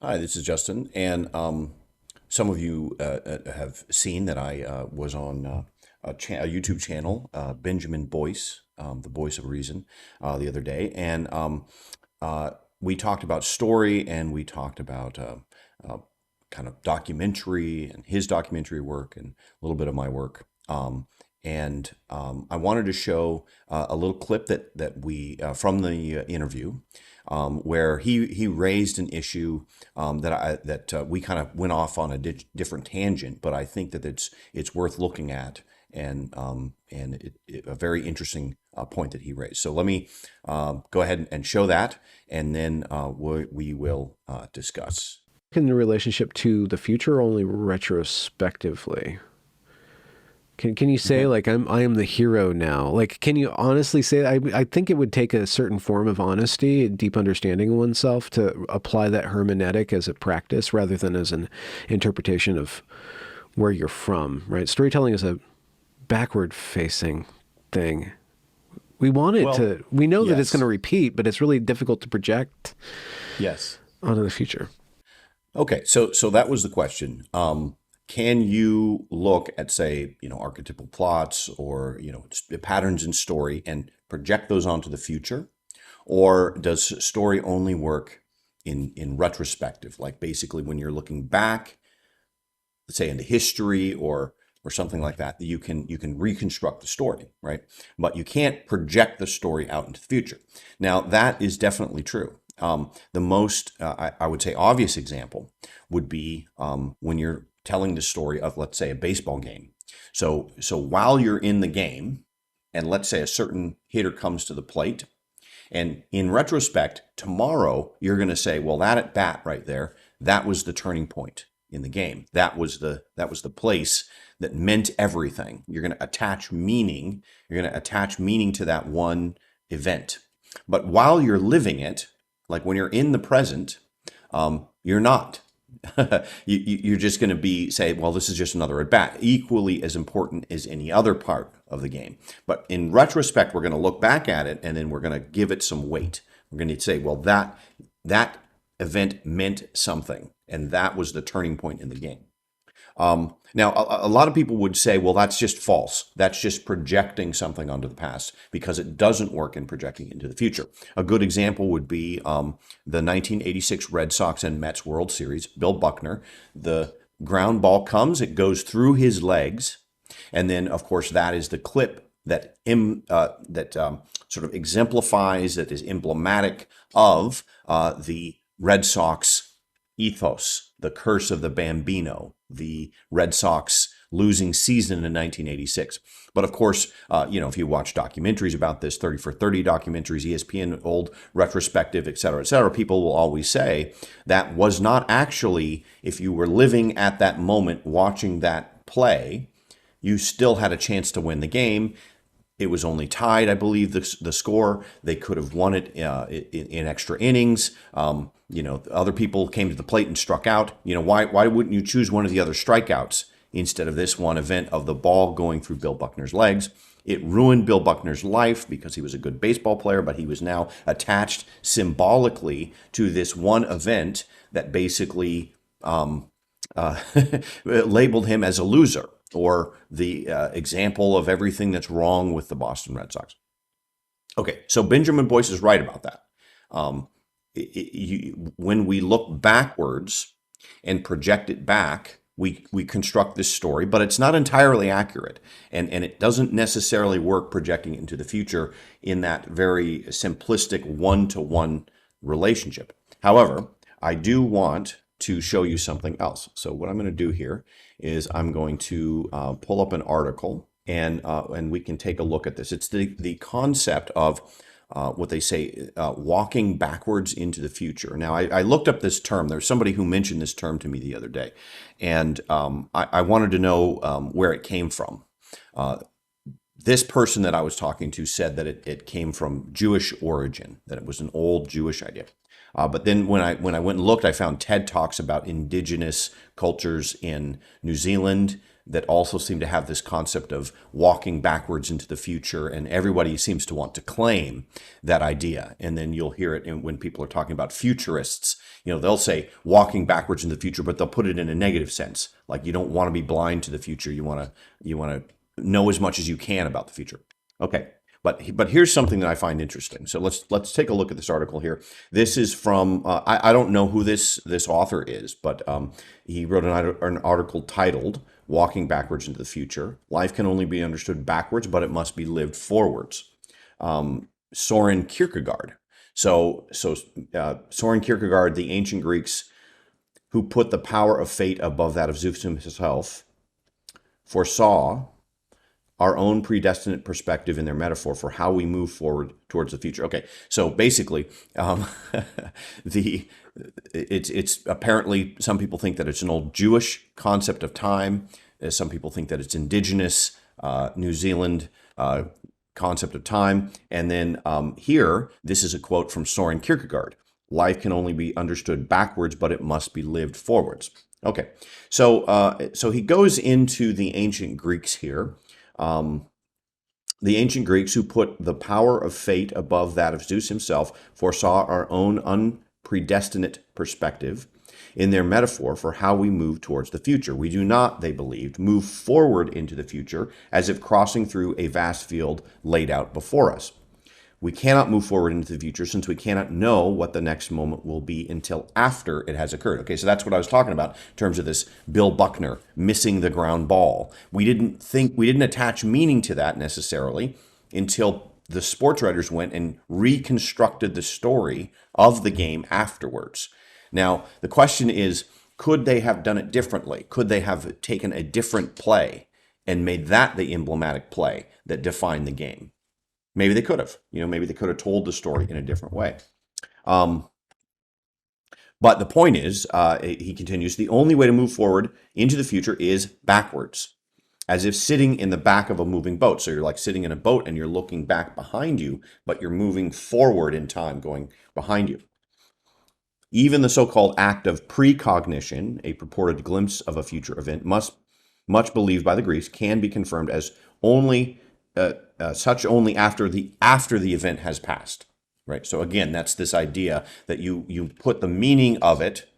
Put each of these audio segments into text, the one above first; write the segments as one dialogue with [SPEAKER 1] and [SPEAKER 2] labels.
[SPEAKER 1] Hi, this is Justin, and some of you have seen that I was on a YouTube channel, Benjamin Boyce, the Voice of Reason, the other day, and uh, we talked about story, and we talked about uh, kind of documentary and his documentary work, and a little bit of my work. And I wanted to show a little clip that we from the interview where he raised an issue that we kind of went off on a different tangent, but I think that it's worth looking at and a very interesting point that he raised. So let me go ahead and show that, and then we will discuss.
[SPEAKER 2] In the relationship to the future only retrospectively? Can you say like I am the hero now? Like, can you honestly say I think it would take a certain form of honesty, a deep understanding of oneself to apply that hermeneutic as a practice rather than as an interpretation of where you're from, right? Storytelling is a backward facing thing. We want it
[SPEAKER 1] Well,
[SPEAKER 2] we know that it's going
[SPEAKER 1] yes,
[SPEAKER 2] to repeat, but it's really difficult to project
[SPEAKER 1] yes.
[SPEAKER 2] onto the future.
[SPEAKER 1] Okay, so that was the question. Can you look at, say, archetypal plots or patterns in story and project those onto the future, or does story only work in retrospective, like basically when you're looking back, let's say into history or something like that, that you can reconstruct the story, right? But you can't project the story out into the future. Now that is definitely true. The most I would say obvious example would be when you're telling the story of, let's say, a baseball game. So while you're in the game, and let's say a certain hitter comes to the plate, and in retrospect, tomorrow you're going to say, well, that at bat right there, that was the turning point in the game. That was the place that meant everything. You're going to attach meaning. You're going to attach meaning to that one event. But while you're living it, like when you're in the present, you're not. You're just going to be say, well, this is just another at bat, equally as important as any other part of the game. But in retrospect, we're going to look back at it and then we're going to give it some weight. We're going to say, well, that event meant something, and that was the turning point in the game. Now, a lot of people would say, well, that's just false. That's just projecting something onto the past because it doesn't work in projecting into the future. A good example would be the 1986 Red Sox and Mets World Series. Bill Buckner, the ground ball comes, it goes through his legs, and then, of course, that is the clip that sort of exemplifies, that is emblematic of the Red Sox ethos, the curse of the Bambino, the Red Sox losing season in 1986. But of course, if you watch documentaries about this, 30 for 30 documentaries, ESPN, old retrospective, et cetera, people will always say that was not actually, if you were living at that moment watching that play, you still had a chance to win the game. It was only tied, I believe, the score. They could have won it in extra innings. Other people came to the plate and struck out. Why wouldn't you choose one of the other strikeouts instead of this one event of the ball going through Bill Buckner's legs? It ruined Bill Buckner's life because he was a good baseball player, but he was now attached symbolically to this one event that basically uh, labeled him as a loser, or the example of everything that's wrong with the Boston Red Sox. Okay, so Benjamin Boyce is right about that. Um, when we look backwards and project it back, we construct this story, but it's not entirely accurate, and it doesn't necessarily work projecting into the future in that very simplistic one-to-one relationship. However, I do want to show you something else. So what I'm going to do here is I'm going to pull up an article, and we can take a look at this. It's the concept of what they say, walking backwards into the future. Now, I looked up this term. There's somebody who mentioned this term to me the other day, and I wanted to know where it came from. This person that I was talking to said that it came from Jewish origin, that it was an old Jewish idea. But then when I went and looked, I found TED Talks about indigenous cultures in New Zealand, that also seem to have this concept of walking backwards into the future, and everybody seems to want to claim that idea. And then you'll hear it when people are talking about futurists. They'll say walking backwards into the future, but they'll put it in a negative sense. Like, you don't want to be blind to the future. You want to know as much as you can about the future. Okay. But here's something that I find interesting. So let's take a look at this article here. This is from I don't know who this author is, but he wrote an article titled "Walking Backwards into the Future: Life Can Only Be Understood Backwards, but It Must Be Lived Forwards." Soren Kierkegaard. So Soren Kierkegaard, the ancient Greeks who put the power of fate above that of Zeus himself, foresaw our own predestinate perspective in their metaphor for how we move forward towards the future. Okay, so basically, it's apparently, some people think that it's an old Jewish concept of time. Some people think that it's indigenous New Zealand concept of time. And then here, this is a quote from Soren Kierkegaard: "Life can only be understood backwards, but it must be lived forwards." Okay, so he goes into the ancient Greeks here. The ancient Greeks, who put the power of fate above that of Zeus himself, foresaw our own unpredestinate perspective in their metaphor for how we move towards the future. We do not, they believed, move forward into the future as if crossing through a vast field laid out before us. We cannot move forward into the future since we cannot know what the next moment will be until after it has occurred. Okay, so that's what I was talking about in terms of this Bill Buckner missing the ground ball. We didn't attach meaning to that necessarily until the sports writers went and reconstructed the story of the game afterwards. Now, the question is, could they have done it differently? Could they have taken a different play and made that the emblematic play that defined the game? Maybe they could have. Maybe they could have told the story in a different way. But the point is, he continues, the only way to move forward into the future is backwards, as if sitting in the back of a moving boat. So you're like sitting in a boat and you're looking back behind you, but you're moving forward in time, going behind you. Even the so-called act of precognition, a purported glimpse of a future event, much believed by the Greeks, can be confirmed as only such only after the event has passed, right? So again, that's this idea that you put the meaning of it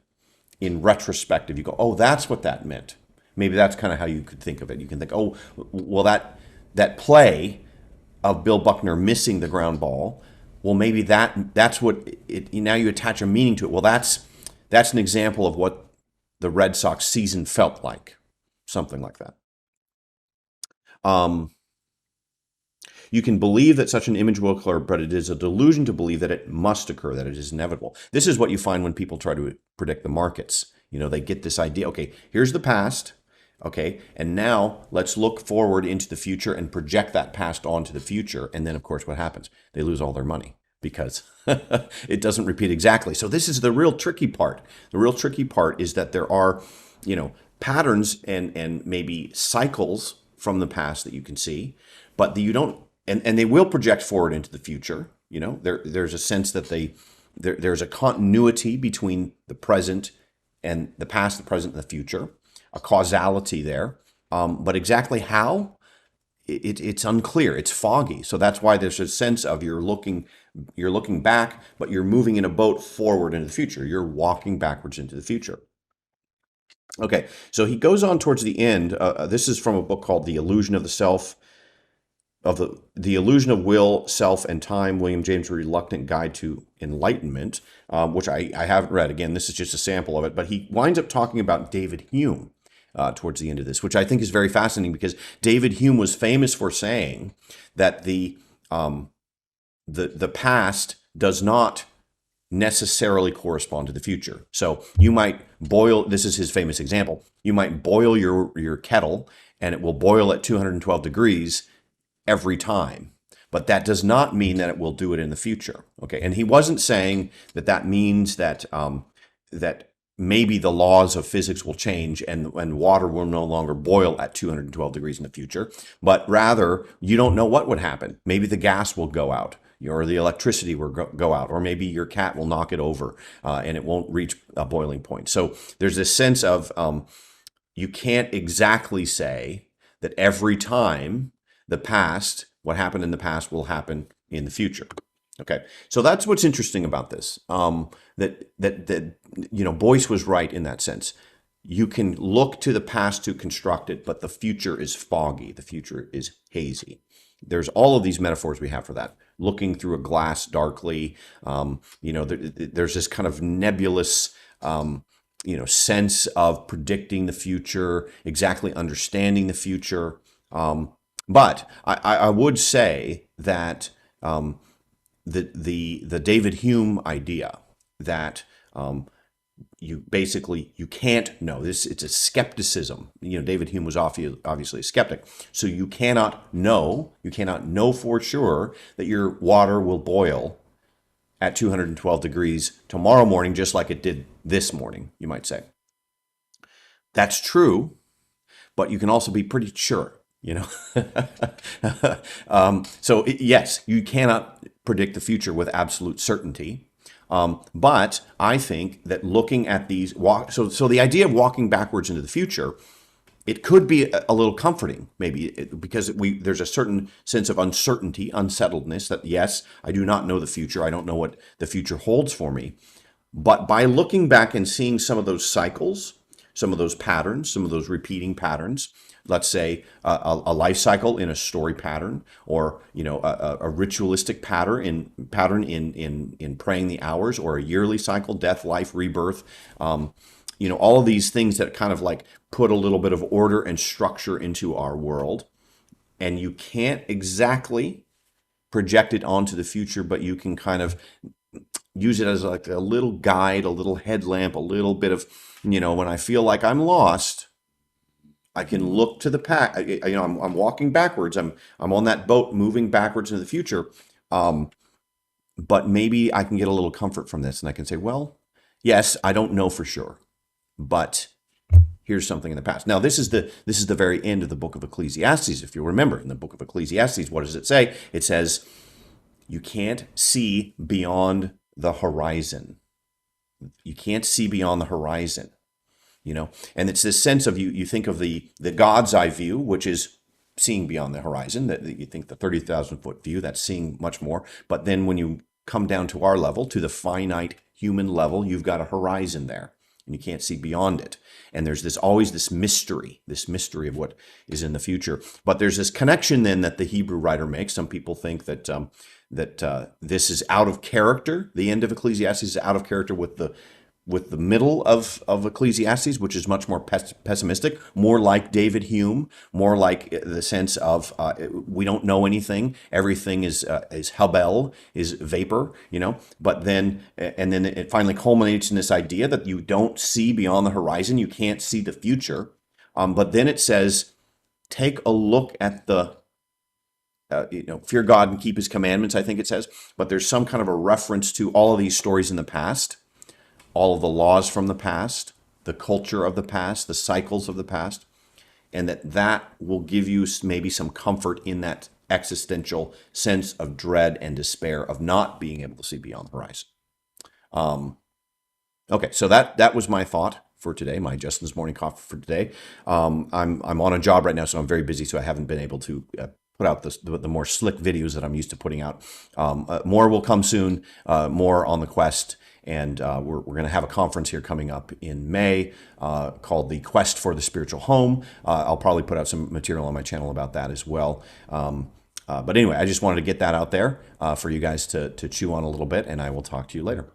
[SPEAKER 1] in retrospective. You go, oh, that's what that meant. Maybe that's kind of how you could think of it. You can think, oh, well, that play of Bill Buckner missing the ground ball, well, maybe that's what it. Now you attach a meaning to it. Well, that's an example of what the Red Sox season felt like, something like that. You can believe that such an image will occur, but it is a delusion to believe that it must occur, that it is inevitable. This is what you find when people try to predict the markets. They get this idea, okay, here's the past, okay, and now let's look forward into the future and project that past onto the future. And then, of course, what happens? They lose all their money because it doesn't repeat exactly. So this is the real tricky part. The real tricky part is that there are, patterns and maybe cycles from the past that you can see, but you don't. And they will project forward into the future. There's a sense that there's a continuity between the present and the past, the present, and the future, a causality there. But exactly how, it's unclear. It's foggy. So that's why there's a sense of you're looking back, but you're moving in a boat forward into the future. You're walking backwards into the future. Okay, so he goes on towards the end. This is from a book called The Illusion of the Self. The Illusion of Will, Self, and Time, William James' Reluctant Guide to Enlightenment, which I haven't read. Again, this is just a sample of it. But he winds up talking about David Hume towards the end of this, which I think is very fascinating because David Hume was famous for saying that the past does not necessarily correspond to the future. So you might boil, this is his famous example, you might boil your kettle and it will boil at 212 degrees every time. But that does not mean that it will do it in the future. Okay, and he wasn't saying that means that that maybe the laws of physics will change and water will no longer boil at 212 degrees in the future, but rather you don't know what would happen. Maybe the gas will go out, or the electricity will go out, or maybe your cat will knock it over and it won't reach a boiling point. So there's this sense of you can't exactly say that every time the past, what happened in the past will happen in the future. Okay, so that's what's interesting about this. That Boyce was right in that sense. You can look to the past to construct it, but the future is foggy. The future is hazy. There's all of these metaphors we have for that. Looking through a glass darkly. There's this kind of nebulous sense of predicting the future, exactly understanding the future. But I would say that the David Hume idea that you can't know this, it's a skepticism. David Hume was obviously a skeptic, so you cannot know for sure that your water will boil at 212 degrees tomorrow morning, just like it did this morning, you might say. That's true, but you can also be pretty sure, yes, you cannot predict the future with absolute certainty. But I think that looking at these, so the idea of walking backwards into the future, it could be a little comforting, maybe, because there's a certain sense of uncertainty, unsettledness, that yes, I do not know the future. I don't know what the future holds for me. But by looking back and seeing some of those cycles, some of those patterns, some of those repeating patterns, let's say a life cycle in a story pattern, or a ritualistic pattern in praying the hours, or a yearly cycle, death, life, rebirth. All of these things that kind of like put a little bit of order and structure into our world. And you can't exactly project it onto the future, but you can kind of use it as like a little guide, a little headlamp, a little bit of, when I feel like I'm lost, I can look to the past. I'm walking backwards. I'm on that boat moving backwards into the future. But maybe I can get a little comfort from this, and I can say, well, yes, I don't know for sure, but here's something in the past. Now, this is the very end of the book of Ecclesiastes. If you remember, in the book of Ecclesiastes, what does it say? It says, you can't see beyond the horizon. You can't see beyond the horizon, and it's this sense of you think of the God's eye view, which is seeing beyond the horizon, that you think the 30,000 foot view, that's seeing much more. But then when you come down to our level, to the finite human level, you've got a horizon there, and you can't see beyond it. And there's always this mystery of what is in the future. But there's this connection then that the Hebrew writer makes. Some people think that this is out of character. The end of Ecclesiastes is out of character with the middle of Ecclesiastes, which is much more pessimistic, more like David Hume, more like the sense of we don't know anything, everything is habel, is vapor, But then it finally culminates in this idea that you don't see beyond the horizon, you can't see the future. But then it says, take a look at the fear God and keep His commandments, I think it says. But there's some kind of a reference to all of these stories in the past, all of the laws from the past, the culture of the past, the cycles of the past, and that will give you maybe some comfort in that existential sense of dread and despair of not being able to see beyond the horizon. Okay, so that was my thought for today, my Justin's Morning Coffee for today. I'm on a job right now, so I'm very busy, so I haven't been able to put out the more slick videos that I'm used to putting out. More will come soon, more on the quest. And we're going to have a conference here coming up in May called the Quest for the Spiritual Home. I'll probably put out some material on my channel about that as well. But anyway, I just wanted to get that out there for you guys to chew on a little bit, and I will talk to you later.